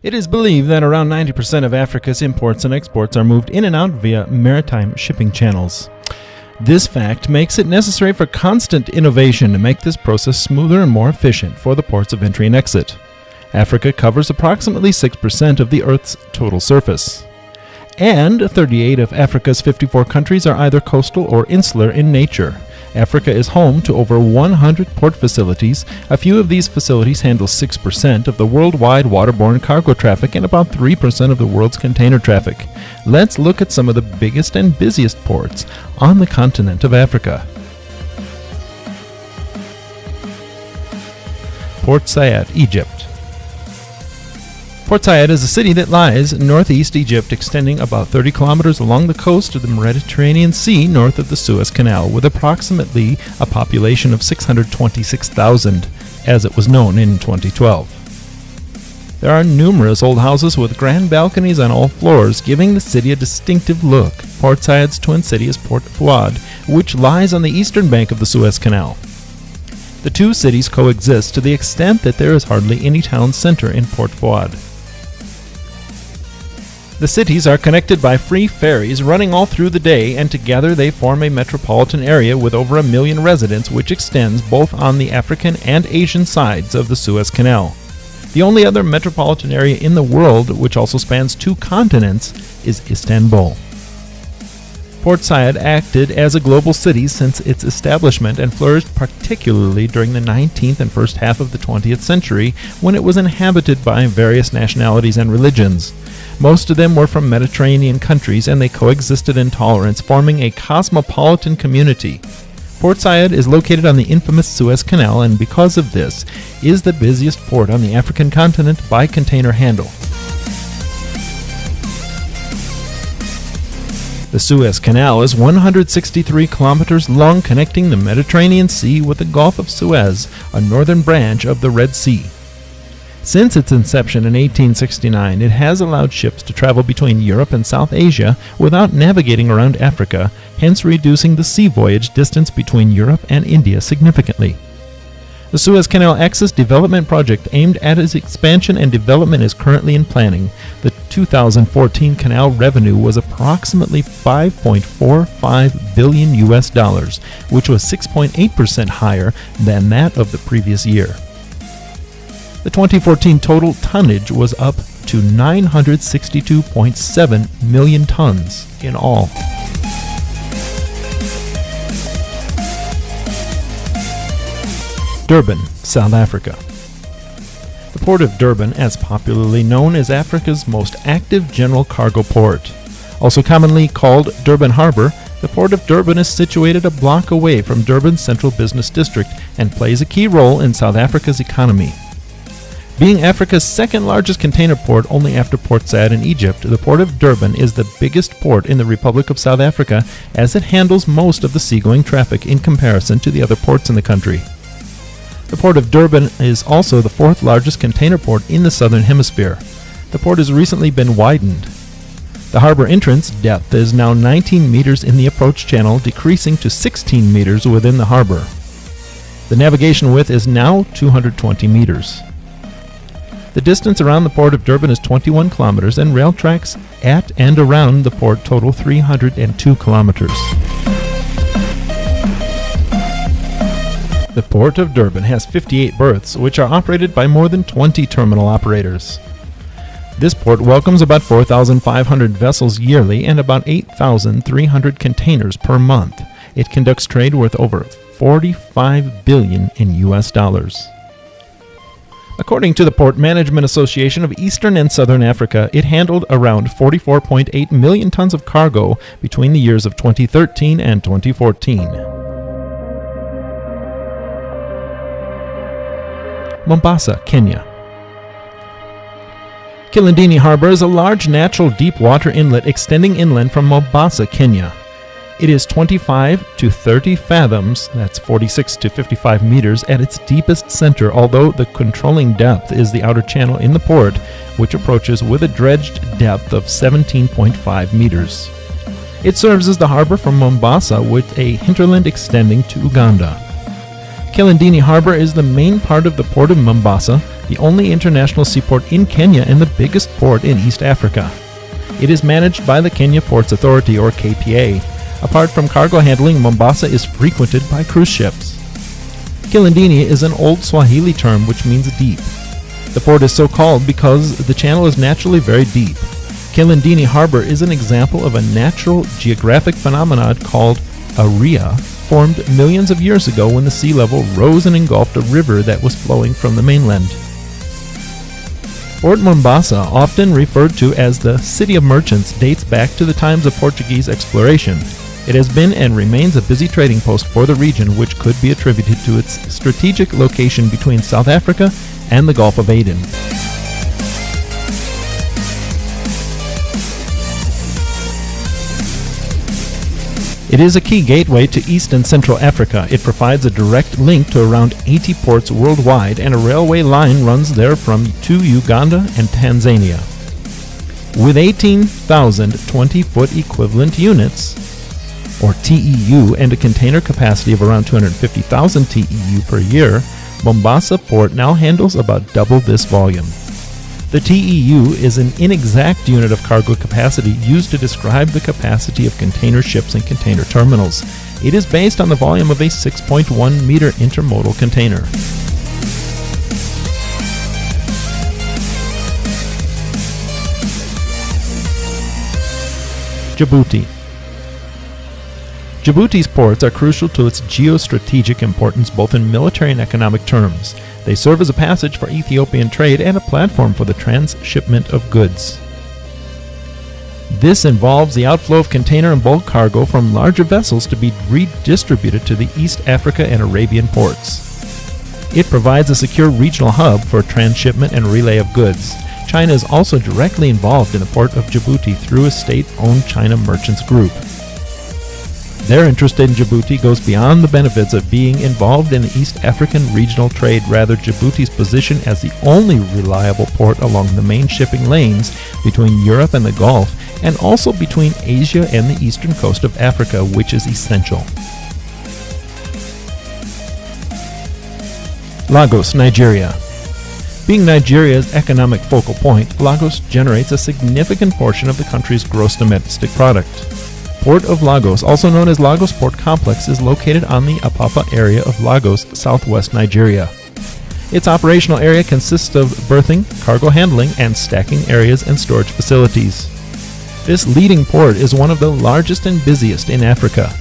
It is believed that around 90% of Africa's imports and exports are moved in and out via maritime shipping channels. This fact makes it necessary for constant innovation to make this process smoother and more efficient for the ports of entry and exit. Africa covers approximately 6% of the Earth's total surface. And 38 of Africa's 54 countries are either coastal or insular in nature. Africa is home to over 100 port facilities. A few of these facilities handle 6% of the worldwide waterborne cargo traffic and about 3% of the world's container traffic. Let's look at some of the biggest and busiest ports on the continent of Africa. Port Said, Egypt. Port Said is a city that lies in northeast Egypt, extending about 30 kilometers along the coast of the Mediterranean Sea north of the Suez Canal, with approximately a population of 626,000, as it was known in 2012. There are numerous old houses with grand balconies on all floors, giving the city a distinctive look. Port Said's twin city is Port Fouad, which lies on the eastern bank of the Suez Canal. The two cities coexist to the extent that there is hardly any town center in Port Fouad. The cities are connected by free ferries running all through the day, and together they form a metropolitan area with over 1 million residents, which extends both on the African and Asian sides of the Suez Canal. The only other metropolitan area in the world which also spans 2 continents is Istanbul. Port Said acted as a global city since its establishment and flourished particularly during the 19th and first half of the 20th century, when it was inhabited by various nationalities and religions. Most of them were from Mediterranean countries, and they coexisted in tolerance, forming a cosmopolitan community. Port Said is located on the infamous Suez Canal, and because of this, is the busiest port on the African continent by container handle. The Suez Canal is 163 kilometers long, connecting the Mediterranean Sea with the Gulf of Suez, a northern branch of the Red Sea. Since its inception in 1869, it has allowed ships to travel between Europe and South Asia without navigating around Africa, hence reducing the sea voyage distance between Europe and India significantly. The Suez Canal Access Development Project aimed at its expansion and development is currently in planning. The 2014 canal revenue was approximately $5.45 billion, which was 6.8% higher than that of the previous year. The 2014 total tonnage was up to 962.7 million tons in all. Durban, South Africa. The Port of Durban, as popularly known, is Africa's most active general cargo port. Also commonly called Durban Harbor, the Port of Durban is situated a block away from Durban's central business district and plays a key role in South Africa's economy. Being Africa's second largest container port only after Port Said in Egypt, the Port of Durban is the biggest port in the Republic of South Africa, as it handles most of the seagoing traffic in comparison to the other ports in the country. The Port of Durban is also the 4th largest container port in the Southern Hemisphere. The port has recently been widened. The harbor entrance depth is now 19 meters in the approach channel, decreasing to 16 meters within the harbor. The navigation width is now 220 meters. The distance around the Port of Durban is 21 kilometers, and rail tracks at and around the port total 302 kilometers. The Port of Durban has 58 berths, which are operated by more than 20 terminal operators. This port welcomes about 4,500 vessels yearly and about 8,300 containers per month. It conducts trade worth over $45 billion in US dollars. According to the Port Management Association of Eastern and Southern Africa, it handled around 44.8 million tons of cargo between the years of 2013 and 2014. Mombasa, Kenya. Kilindini Harbor is a large natural deep water inlet extending inland from Mombasa, Kenya. It is 25 to 30 fathoms, that's 46 to 55 meters, at its deepest center, although the controlling depth is the outer channel in the port, which approaches with a dredged depth of 17.5 meters. It serves as the harbor from Mombasa, with a hinterland extending to Uganda. Kilindini Harbor is the main part of the Port of Mombasa. the only international seaport in Kenya and the biggest port in East Africa. It is managed by the Kenya Ports Authority, or KPA. Apart from cargo handling, Mombasa is frequented by cruise ships. Kilindini is an old Swahili term which means deep. The port is so called because the channel is naturally very deep. Kilindini Harbor is an example of a natural geographic phenomenon called a ria, formed millions of years ago when the sea level rose and engulfed a river that was flowing from the mainland. Port Mombasa, often referred to as the City of Merchants, dates back to the times of Portuguese exploration. It has been and remains a busy trading post for the region, which could be attributed to its strategic location between South Africa and the Gulf of Aden. It is a key gateway to East and Central Africa. It provides a direct link to around 80 ports worldwide, and a railway line runs there to Uganda and Tanzania. With 18,000 20-foot equivalent units, or TEU, and a container capacity of around 250,000 TEU per year, Mombasa Port now handles about double this volume. The TEU is an inexact unit of cargo capacity used to describe the capacity of container ships and container terminals. It is based on the volume of a 6.1 meter intermodal container. Djibouti. Djibouti's ports are crucial to its geostrategic importance both in military and economic terms. They serve as a passage for Ethiopian trade and a platform for the transshipment of goods. This involves the outflow of container and bulk cargo from larger vessels to be redistributed to the East Africa and Arabian ports. It provides a secure regional hub for transshipment and relay of goods. China is also directly involved in the port of Djibouti through a state-owned China Merchants Group. Their interest in Djibouti goes beyond the benefits of being involved in the East African regional trade. Rather, Djibouti's position as the only reliable port along the main shipping lanes between Europe and the Gulf, and also between Asia and the eastern coast of Africa, which is essential. Lagos, Nigeria. Being Nigeria's economic focal point, Lagos generates a significant portion of the country's gross domestic product. Port of Lagos, also known as Lagos Port Complex, is located on the Apapa area of Lagos, southwest Nigeria. Its operational area consists of berthing, cargo handling, and stacking areas and storage facilities. This leading port is one of the largest and busiest in Africa.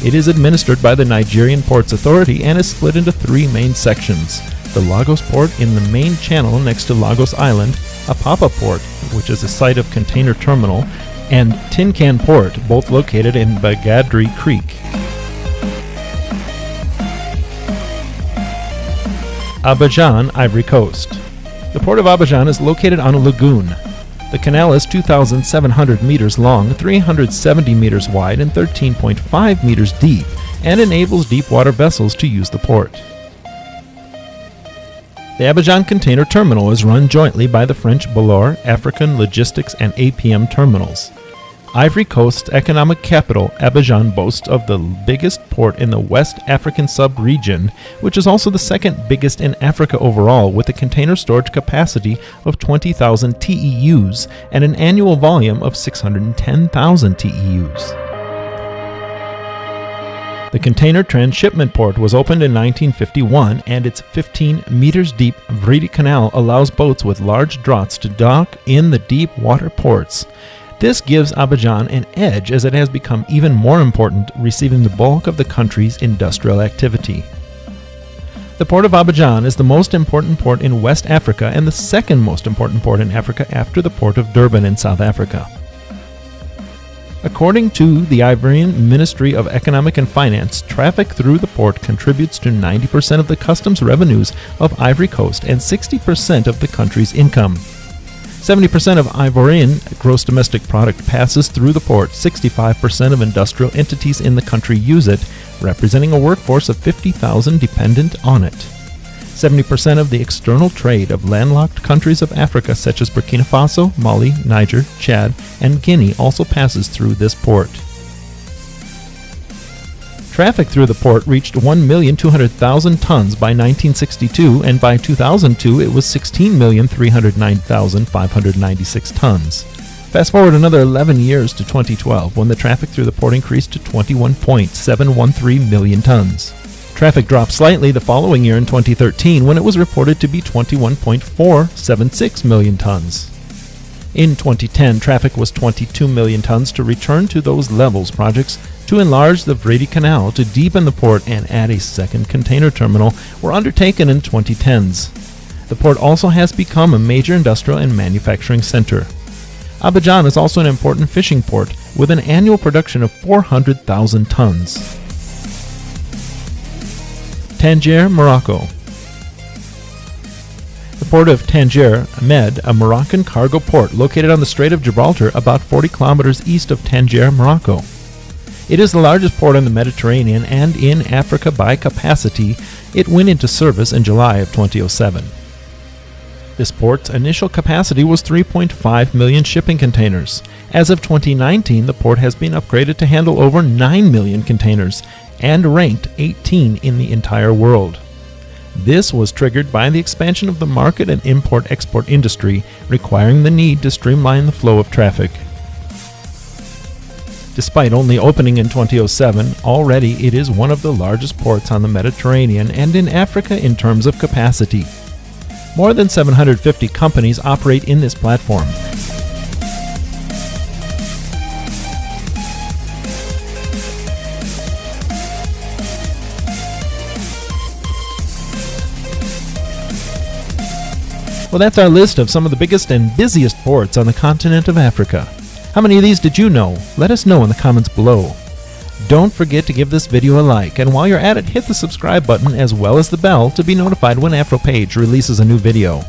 It is administered by the Nigerian Ports Authority and is split into three main sections: the Lagos Port in the main channel next to Lagos Island, Apapa Port, which is a site of container terminal, and Tin Can Port, both located in Bagadri Creek. Abidjan, Ivory Coast. The port of Abidjan is located on a lagoon. The canal is 2,700 meters long, 370 meters wide, and 13.5 meters deep, and enables deep-water vessels to use the port. The Abidjan Container Terminal is run jointly by the French Bolloré, African Logistics, and APM Terminals. Ivory Coast's economic capital, Abidjan, boasts of the biggest port in the West African sub-region, which is also the second biggest in Africa overall, with a container storage capacity of 20,000 TEUs and an annual volume of 610,000 TEUs. The container transshipment port was opened in 1951, and its 15 meters deep Vridi Canal allows boats with large draughts to dock in the deep water ports. This gives Abidjan an edge as it has become even more important, receiving the bulk of the country's industrial activity. The port of Abidjan is the most important port in West Africa and the second most important port in Africa after the port of Durban in South Africa. According to the Ivorian Ministry of Economic and Finance, traffic through the port contributes to 90% of the customs revenues of Ivory Coast and 60% of the country's income. 70% of Ivorian gross domestic product passes through the port. 65% of industrial entities in the country use it, representing a workforce of 50,000 dependent on it. 70% of the external trade of landlocked countries of Africa such as Burkina Faso, Mali, Niger, Chad, and Guinea also passes through this port. Traffic through the port reached 1,200,000 tons by 1962, and by 2002 it was 16,309,596 tons. Fast forward another 11 years to 2012, when the traffic through the port increased to 21.713 million tons. Traffic dropped slightly the following year in 2013, when it was reported to be 21.476 million tons. In 2010, traffic was 22 million tons. To return to those levels, projects to enlarge the Vredi Canal, to deepen the port, and add a second container terminal were undertaken in 2010s. The port also has become a major industrial and manufacturing center. Abidjan is also an important fishing port, with an annual production of 400,000 tons. Tangier, Morocco. The port of Tangier Med, a Moroccan cargo port located on the Strait of Gibraltar, about 40 kilometers east of Tangier, Morocco. It is the largest port on the Mediterranean and in Africa by capacity. It went into service in July of 2007. This port's initial capacity was 3.5 million shipping containers. As of 2019, the port has been upgraded to handle over 9 million containers and ranked 18 in the entire world. This was triggered by the expansion of the market and import-export industry, requiring the need to streamline the flow of traffic. Despite only opening in 2007, already it is one of the largest ports on the Mediterranean and in Africa in terms of capacity. More than 750 companies operate in this platform. Well, that's our list of some of the biggest and busiest ports on the continent of Africa. How many of these did you know? Let us know in the comments below. Don't forget to give this video a like, and while you're at it, hit the subscribe button as well as the bell to be notified when AfroPage releases a new video.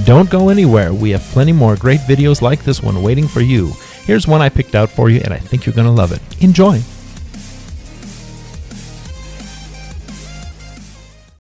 Don't go anywhere, we have plenty more great videos like this one waiting for you. Here's one I picked out for you, and I think you're going to love it. Enjoy!